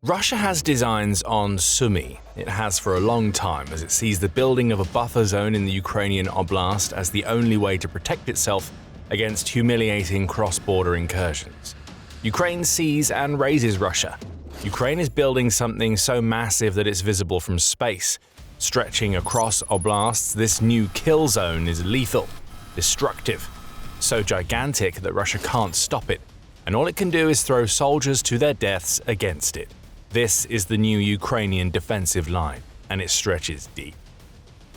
Russia has designs on Sumy. It has for a long time, as it sees the building of a buffer zone in the Ukrainian oblast as the only way to protect itself against humiliating cross-border incursions. Ukraine sees and raises Russia. Ukraine is building something so massive that it's visible from space. Stretching across oblasts, this new kill zone is lethal, destructive, so gigantic that Russia can't stop it, and all it can do is throw soldiers to their deaths against it. This is the new Ukrainian defensive line, and it stretches deep.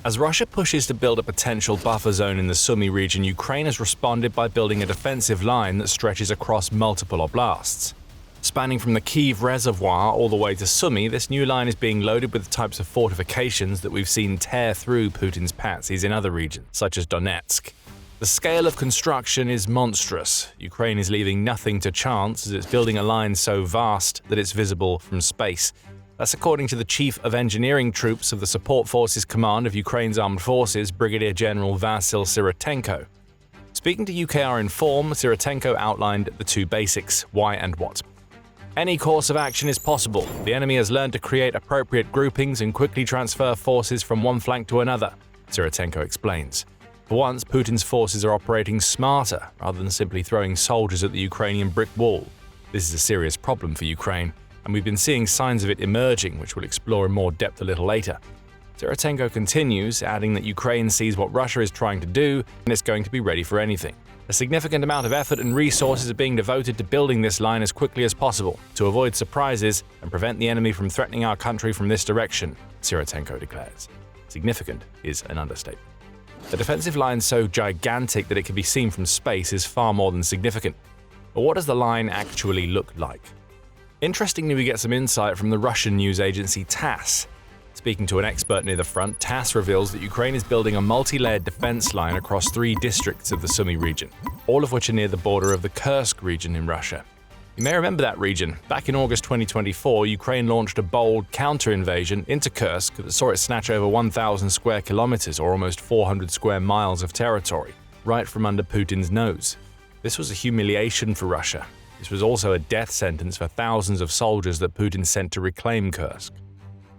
As Russia pushes to build a potential buffer zone in the Sumy region, Ukraine has responded by building a defensive line that stretches across multiple oblasts. Spanning from the Kyiv reservoir all the way to Sumy, this new line is being loaded with the types of fortifications that we've seen tear through Putin's patsies in other regions, such as Donetsk. The scale of construction is monstrous. Ukraine is leaving nothing to chance as it's building a line so vast that it's visible from space. That's according to the Chief of Engineering Troops of the Support Forces Command of Ukraine's Armed Forces, Brigadier General Vasyl Syrotenko. Speaking to UKR Inform, Syrotenko outlined the two basics: why and what. Any course of action is possible. The enemy has learned to create appropriate groupings and quickly transfer forces from one flank to another, Syrotenko explains. For once, Putin's forces are operating smarter rather than simply throwing soldiers at the Ukrainian brick wall. This is a serious problem for Ukraine, and we've been seeing signs of it emerging, which we'll explore in more depth a little later. Syrotenko continues, adding that Ukraine sees what Russia is trying to do and it's going to be ready for anything. A significant amount of effort and resources are being devoted to building this line as quickly as possible to avoid surprises and prevent the enemy from threatening our country from this direction, Syrotenko declares. Significant is an understatement. The defensive line so gigantic that it can be seen from space is far more than significant. But what does the line actually look like? Interestingly, we get some insight from the Russian news agency TASS. Speaking to an expert near the front, TASS reveals that Ukraine is building a multi-layered defense line across 3 districts of the Sumy region, all of which are near the border of the Kursk region in Russia. You may remember that region. Back in August 2024, Ukraine launched a bold counter-invasion into Kursk that saw it snatch over 1,000 square kilometers or almost 400 square miles of territory, right from under Putin's nose. This was a humiliation for Russia. This was also a death sentence for thousands of soldiers that Putin sent to reclaim Kursk.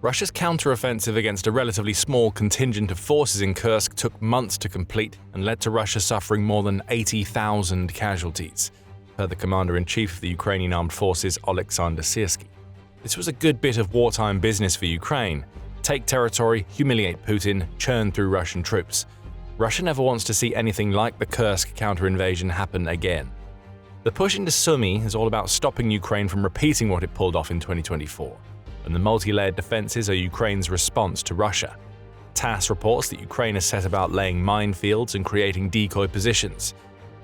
Russia's counter-offensive against a relatively small contingent of forces in Kursk took months to complete and led to Russia suffering more than 80,000 casualties, per the commander-in-chief of the Ukrainian Armed Forces, Alexander Syrsky. This was a good bit of wartime business for Ukraine. Take territory, humiliate Putin, churn through Russian troops. Russia never wants to see anything like the Kursk counter-invasion happen again. The push into Sumy is all about stopping Ukraine from repeating what it pulled off in 2024, and the multi-layered defenses are Ukraine's response to Russia. TASS reports that Ukraine has set about laying minefields and creating decoy positions.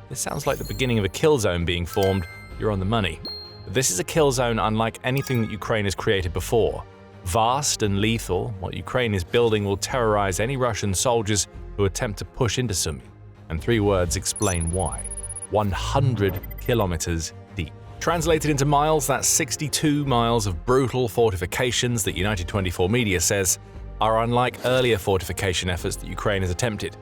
This sounds like the beginning of a kill zone being formed. You're on the money. But this is a kill zone unlike anything that Ukraine has created before. Vast and lethal, what Ukraine is building will terrorize any Russian soldiers who attempt to push into Sumy. And 3 words explain why. 100 kilometers deep. Translated into miles, that's 62 miles of brutal fortifications that United 24 Media says are unlike earlier fortification efforts that Ukraine has attempted.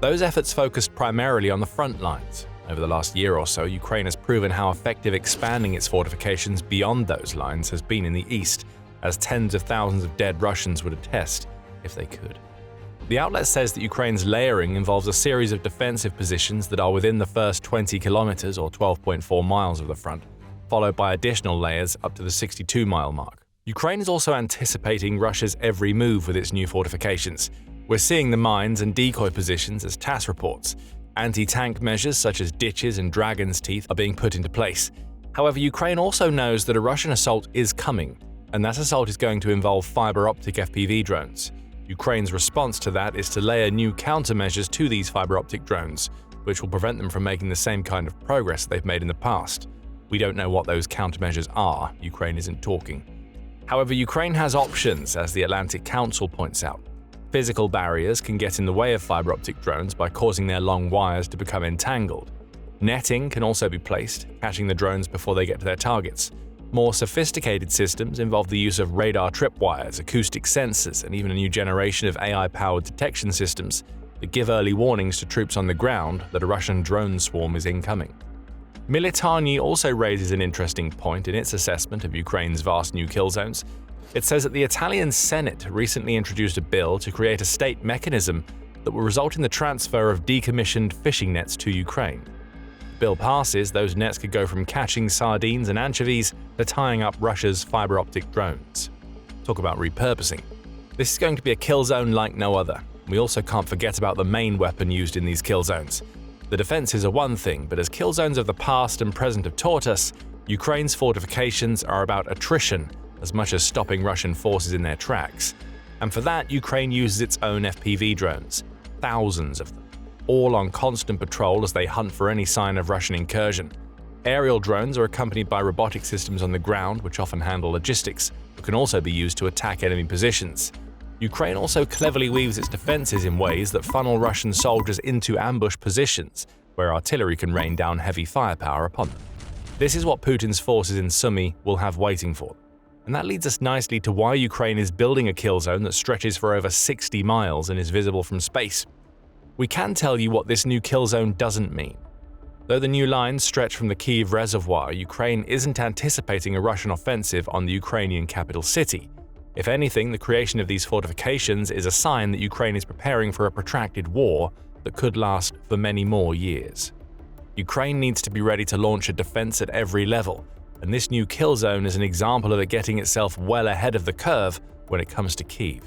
Those efforts focused primarily on the front lines. Over the last year or so, Ukraine has proven how effective expanding its fortifications beyond those lines has been in the east, as tens of thousands of dead Russians would attest, if they could. The outlet says that Ukraine's layering involves a series of defensive positions that are within the first 20 kilometers or 12.4 miles of the front, followed by additional layers up to the 62-mile mark. Ukraine is also anticipating Russia's every move with its new fortifications. We're seeing the mines and decoy positions as TASS reports. Anti-tank measures such as ditches and dragon's teeth are being put into place. However, Ukraine also knows that a Russian assault is coming, and that assault is going to involve fiber-optic FPV drones. Ukraine's response to that is to layer new countermeasures to these fiber-optic drones, which will prevent them from making the same kind of progress they've made in the past. We don't know what those countermeasures are. Ukraine isn't talking. However, Ukraine has options, as the Atlantic Council points out. Physical barriers can get in the way of fiber-optic drones by causing their long wires to become entangled. Netting can also be placed, catching the drones before they get to their targets. More sophisticated systems involve the use of radar tripwires, acoustic sensors, and even a new generation of AI-powered detection systems that give early warnings to troops on the ground that a Russian drone swarm is incoming. Militarny also raises an interesting point in its assessment of Ukraine's vast new kill zones. It says that the Italian Senate recently introduced a bill to create a state mechanism that will result in the transfer of decommissioned fishing nets to Ukraine. If the bill passes, those nets could go from catching sardines and anchovies to tying up Russia's fiber optic drones. Talk about repurposing. This is going to be a kill zone like no other. We also can't forget about the main weapon used in these kill zones. The defenses are one thing, but as kill zones of the past and present have taught us, Ukraine's fortifications are about attrition as much as stopping Russian forces in their tracks. And for that, Ukraine uses its own FPV drones, thousands of them, all on constant patrol as they hunt for any sign of Russian incursion. Aerial drones are accompanied by robotic systems on the ground, which often handle logistics, but can also be used to attack enemy positions. Ukraine also cleverly weaves its defenses in ways that funnel Russian soldiers into ambush positions, where artillery can rain down heavy firepower upon them. This is what Putin's forces in Sumy will have waiting for them. And that leads us nicely to why Ukraine is building a kill zone that stretches for over 60 miles and is visible from space. We can tell you what this new kill zone doesn't mean. Though the new lines stretch from the Kyiv reservoir, Ukraine isn't anticipating a Russian offensive on the Ukrainian capital city. If anything, the creation of these fortifications is a sign that Ukraine is preparing for a protracted war that could last for many more years. Ukraine needs to be ready to launch a defense at every level, and this new kill zone is an example of it getting itself well ahead of the curve when it comes to Kyiv.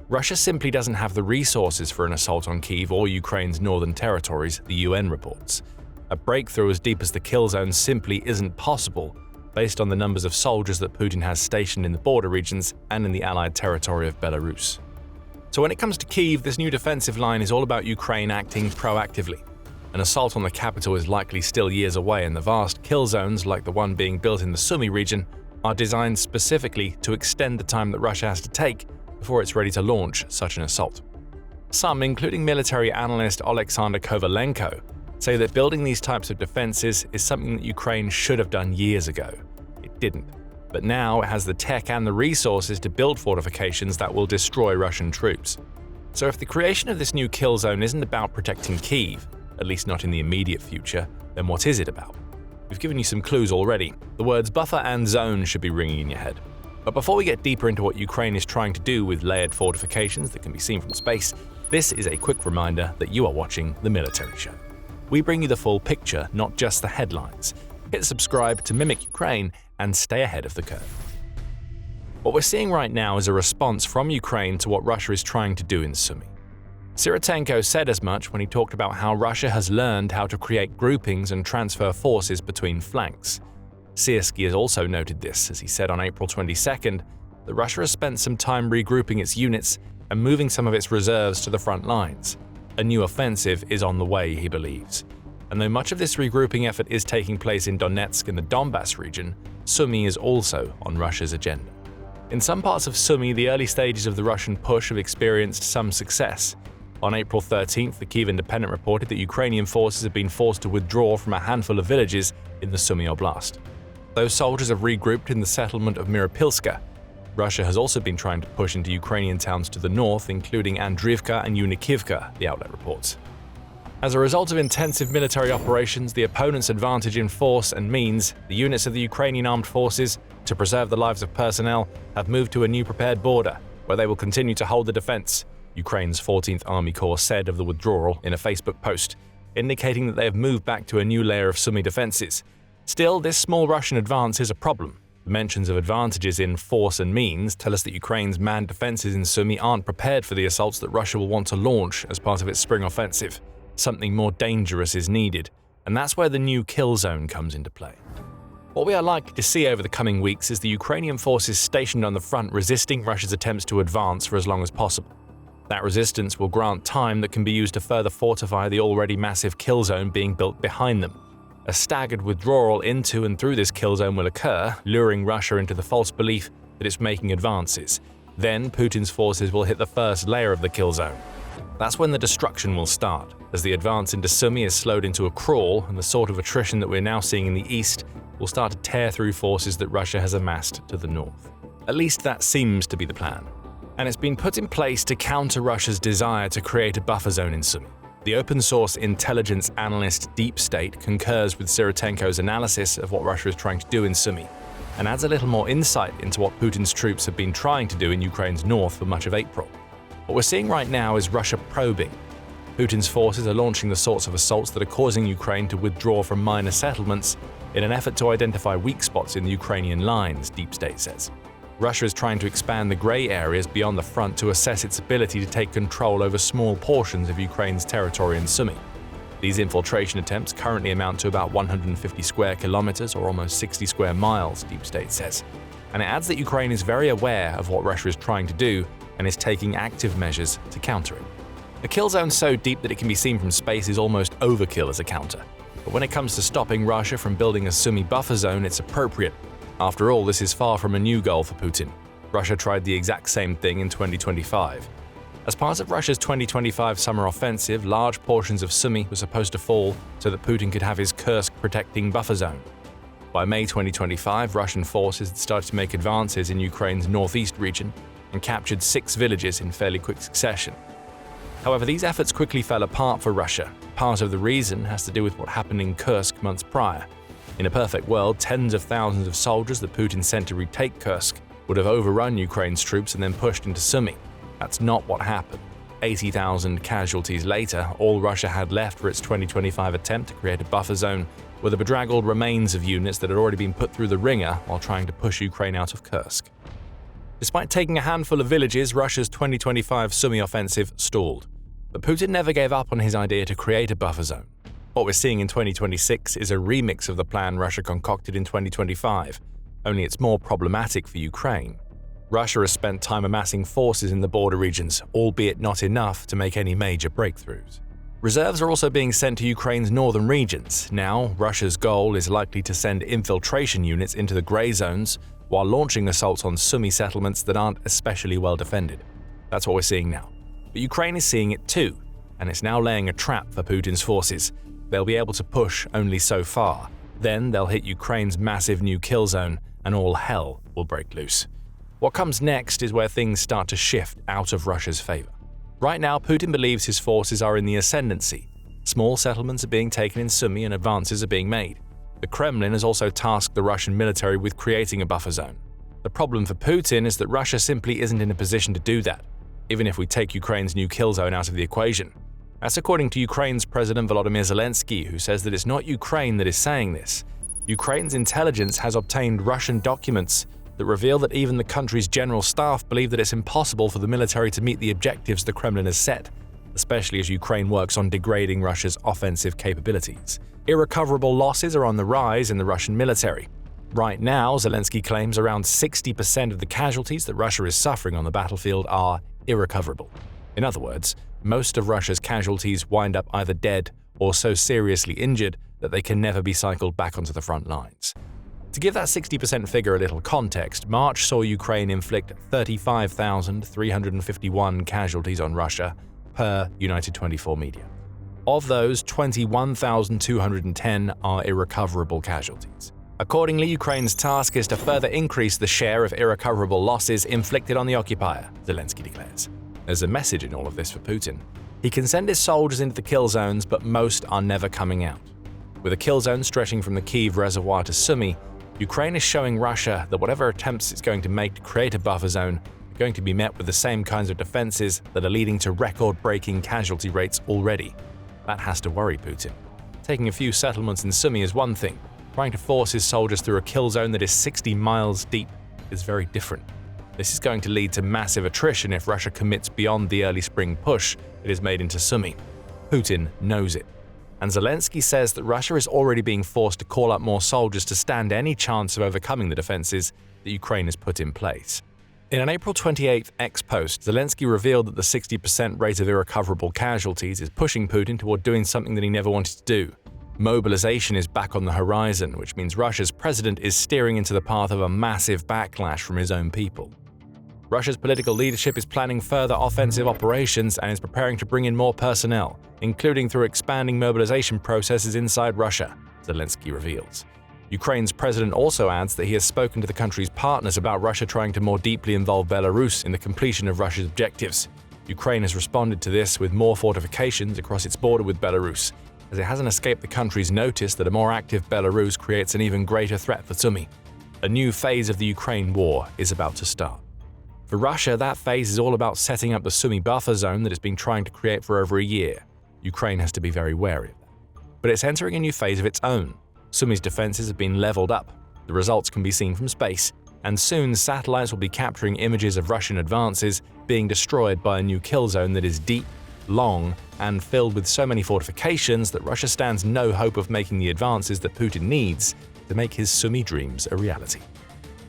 Russia simply doesn't have the resources for an assault on Kyiv or Ukraine's northern territories, the UN reports. A breakthrough as deep as the kill zone simply isn't possible, based on the numbers of soldiers that Putin has stationed in the border regions and in the allied territory of Belarus. So when it comes to Kyiv, this new defensive line is all about Ukraine acting proactively. An assault on the capital is likely still years away, and the vast kill zones, like the one being built in the Sumy region, are designed specifically to extend the time that Russia has to take before it's ready to launch such an assault. Some, including military analyst Alexander Kovalenko, say that building these types of defenses is something that Ukraine should have done years ago. It didn't. But now it has the tech and the resources to build fortifications that will destroy Russian troops. So if the creation of this new kill zone isn't about protecting Kyiv, at least not in the immediate future, then what is it about? We've given you some clues already. The words buffer and zone should be ringing in your head. But before we get deeper into what Ukraine is trying to do with layered fortifications that can be seen from space, this is a quick reminder that you are watching The Military Show. We bring you the full picture, not just the headlines. Hit subscribe to mimic Ukraine and stay ahead of the curve. What we're seeing right now is a response from Ukraine to what Russia is trying to do in Sumy. Syrotenko said as much when he talked about how Russia has learned how to create groupings and transfer forces between flanks. Siersky has also noted this, as he said on April 22nd that Russia has spent some time regrouping its units and moving some of its reserves to the front lines. A new offensive is on the way, he believes. And though much of this regrouping effort is taking place in Donetsk and the Donbas region, Sumy is also on Russia's agenda. In some parts of Sumy, the early stages of the Russian push have experienced some success. On April 13th, the Kyiv Independent reported that Ukrainian forces have been forced to withdraw from a handful of villages in the Sumy Oblast. Those soldiers have regrouped in the settlement of Miropilska. Russia has also been trying to push into Ukrainian towns to the north, including Andriivka and Unikivka, the outlet reports. As a result of intensive military operations, the opponent's advantage in force and means, the units of the Ukrainian armed forces, to preserve the lives of personnel, have moved to a new prepared border, where they will continue to hold the defense, Ukraine's 14th Army Corps said of the withdrawal in a Facebook post, indicating that they have moved back to a new layer of Sumy defenses. Still, this small Russian advance is a problem. The mentions of advantages in force and means tell us that Ukraine's manned defenses in Sumy aren't prepared for the assaults that Russia will want to launch as part of its spring offensive. Something more dangerous is needed, and that's where the new kill zone comes into play. What we are likely to see over the coming weeks is the Ukrainian forces stationed on the front resisting Russia's attempts to advance for as long as possible. That resistance will grant time that can be used to further fortify the already massive kill zone being built behind them. A staggered withdrawal into and through this kill zone will occur, luring Russia into the false belief that it's making advances. Then Putin's forces will hit the first layer of the kill zone. That's when the destruction will start, as the advance into Sumy is slowed into a crawl, and the sort of attrition that we're now seeing in the east will start to tear through forces that Russia has amassed to the north. At least that seems to be the plan. And it's been put in place to counter Russia's desire to create a buffer zone in Sumy. The open-source intelligence analyst Deep State concurs with Sirotenko's analysis of what Russia is trying to do in Sumy, and adds a little more insight into what Putin's troops have been trying to do in Ukraine's north for much of April. What we're seeing right now is Russia probing. Putin's forces are launching the sorts of assaults that are causing Ukraine to withdraw from minor settlements in an effort to identify weak spots in the Ukrainian lines, Deep State says. Russia is trying to expand the grey areas beyond the front to assess its ability to take control over small portions of Ukraine's territory in Sumy. These infiltration attempts currently amount to about 150 square kilometers or almost 60 square miles, Deep State says. And it adds that Ukraine is very aware of what Russia is trying to do and is taking active measures to counter it. A kill zone so deep that it can be seen from space is almost overkill as a counter. But when it comes to stopping Russia from building a Sumy buffer zone, it's appropriate. After all, this is far from a new goal for Putin. Russia tried the exact same thing in 2025. As part of Russia's 2025 summer offensive, large portions of Sumy were supposed to fall so that Putin could have his Kursk protecting buffer zone. By May 2025, Russian forces had started to make advances in Ukraine's northeast region and captured 6 villages in fairly quick succession. However, these efforts quickly fell apart for Russia. Part of the reason has to do with what happened in Kursk months prior. In a perfect world, tens of thousands of soldiers that Putin sent to retake Kursk would have overrun Ukraine's troops and then pushed into Sumy. That's not what happened. 80,000 casualties later, all Russia had left for its 2025 attempt to create a buffer zone were the bedraggled remains of units that had already been put through the ringer while trying to push Ukraine out of Kursk. Despite taking a handful of villages, Russia's 2025 Sumy offensive stalled. But Putin never gave up on his idea to create a buffer zone. What we're seeing in 2026 is a remix of the plan Russia concocted in 2025, only it's more problematic for Ukraine. Russia has spent time amassing forces in the border regions, albeit not enough to make any major breakthroughs. Reserves are also being sent to Ukraine's northern regions. Now, Russia's goal is likely to send infiltration units into the grey zones while launching assaults on Sumy settlements that aren't especially well defended. That's what we're seeing now. But Ukraine is seeing it too, and it's now laying a trap for Putin's forces. They'll be able to push only so far. Then they'll hit Ukraine's massive new kill zone, and all hell will break loose. What comes next is where things start to shift out of Russia's favor. Right now, Putin believes his forces are in the ascendancy. Small settlements are being taken in Sumy and advances are being made. The Kremlin has also tasked the Russian military with creating a buffer zone. The problem for Putin is that Russia simply isn't in a position to do that, even if we take Ukraine's new kill zone out of the equation. That's according to Ukraine's President Volodymyr Zelensky, who says that it's not Ukraine that is saying this. Ukraine's intelligence has obtained Russian documents that reveal that even the country's general staff believe that it's impossible for the military to meet the objectives the Kremlin has set, especially as Ukraine works on degrading Russia's offensive capabilities. Irrecoverable losses are on the rise in the Russian military. Right now, Zelensky claims around 60% of the casualties that Russia is suffering on the battlefield are irrecoverable. In other words, most of Russia's casualties wind up either dead or so seriously injured that they can never be cycled back onto the front lines. To give that 60% figure a little context, March saw Ukraine inflict 35,351 casualties on Russia per United 24 media. Of those, 21,210 are irrecoverable casualties. Accordingly, Ukraine's task is to further increase the share of irrecoverable losses inflicted on the occupier, Zelensky declares. There's a message in all of this for Putin. He can send his soldiers into the kill zones, but most are never coming out. With a kill zone stretching from the Kyiv reservoir to Sumy, Ukraine is showing Russia that whatever attempts it's going to make to create a buffer zone are going to be met with the same kinds of defenses that are leading to record-breaking casualty rates already. That has to worry Putin. Taking a few settlements in Sumy is one thing. Trying to force his soldiers through a kill zone that is 60 miles deep is very different. This is going to lead to massive attrition if Russia commits beyond the early spring push it has made into Sumy. Putin knows it. And Zelensky says that Russia is already being forced to call up more soldiers to stand any chance of overcoming the defenses that Ukraine has put in place. In an April 28th X post, Zelensky revealed that the 60% rate of irrecoverable casualties is pushing Putin toward doing something that he never wanted to do. Mobilization is back on the horizon, which means Russia's president is steering into the path of a massive backlash from his own people. Russia's political leadership is planning further offensive operations and is preparing to bring in more personnel, including through expanding mobilization processes inside Russia, Zelensky reveals. Ukraine's president also adds that he has spoken to the country's partners about Russia trying to more deeply involve Belarus in the completion of Russia's objectives. Ukraine has responded to this with more fortifications across its border with Belarus, as it hasn't escaped the country's notice that a more active Belarus creates an even greater threat for Sumy. A new phase of the Ukraine war is about to start. For Russia, that phase is all about setting up the Sumy buffer zone that it's been trying to create for over a year. Ukraine has to be very wary of that. But it's entering a new phase of its own. Sumy's defenses have been leveled up. The results can be seen from space, and soon satellites will be capturing images of Russian advances being destroyed by a new kill zone that is deep, long, and filled with so many fortifications that Russia stands no hope of making the advances that Putin needs to make his Sumy dreams a reality.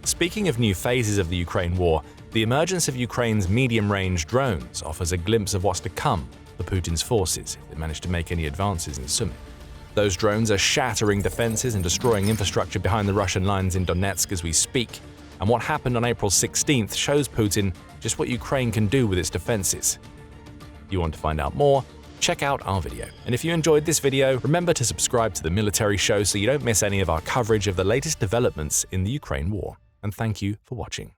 Speaking of new phases of the Ukraine war, the emergence of Ukraine's medium-range drones offers a glimpse of what's to come for Putin's forces if they manage to make any advances in Sumy. Those drones are shattering defenses and destroying infrastructure behind the Russian lines in Donetsk as we speak, and what happened on April 16th shows Putin just what Ukraine can do with its defenses. You want to find out more? Check out our video. And if you enjoyed this video, remember to subscribe to the Military Show so you don't miss any of our coverage of the latest developments in the Ukraine war. And thank you for watching.